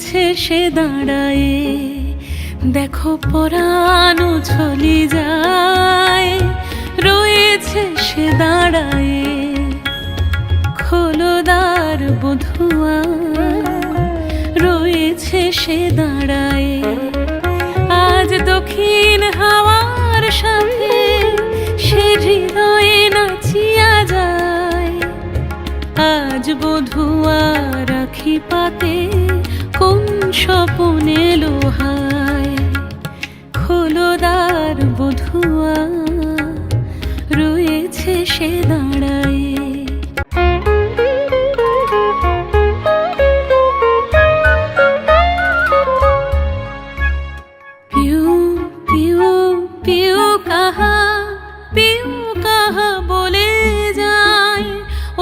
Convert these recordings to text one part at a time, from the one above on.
রয়েছে সে দাঁড়ায়ে, দেখো পরানো চলি যায়, রয়েছে সে দাঁড়ায়ে। খোলো দ্বার বধুয়া, রয়েছে সে দাঁড়ায়ে। আজ দক্ষিণ হাওয়ার সাথে সে হৃদয়ে নাচিয়া যায়। আজ বধুয়া রাখি পাতে কোন স্বপনে লোহায়। খোলো দ্বার বধুয়া, রয়েছে সে দাঁড়ায়ে। পিউ পিউ পিউ কাহা, পিউ কাহা বলে যায়,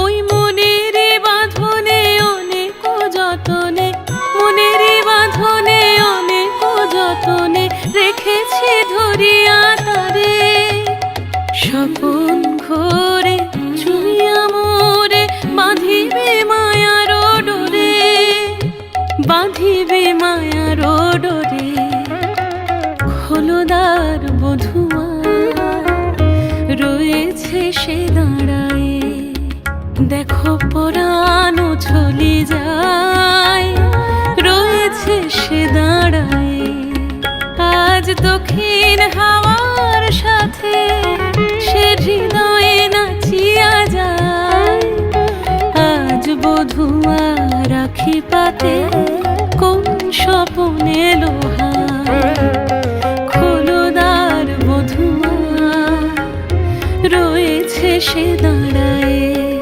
ওই মনের বাঁধনে অনেক যতনে, মনের বাঁধনে অনেক যতনে রেখেছি ধরিয়া তারে। স্বপন ঘোরে চুইয়া মোরে বাঁধিবে মায়ার ডোরে, বাঁধিবে মায়ার ডোরে। খোলো দ্বার বধুয়া, রয়েছে সে দাঁড়ায়ে, দেখো পরানো চলি যায়, রয়েছে সে দাঁড়ায়ে। আজ দক্ষিণ হাওয়ার সাথে সে হৃদয়ে নাচিয়া যায়। আজ বধুয়া রাখি পাতে কোন স্বপনে লোহায়। খোলো দ্বার বধুয়া, রয়েছে সে দাঁড়ায়ে।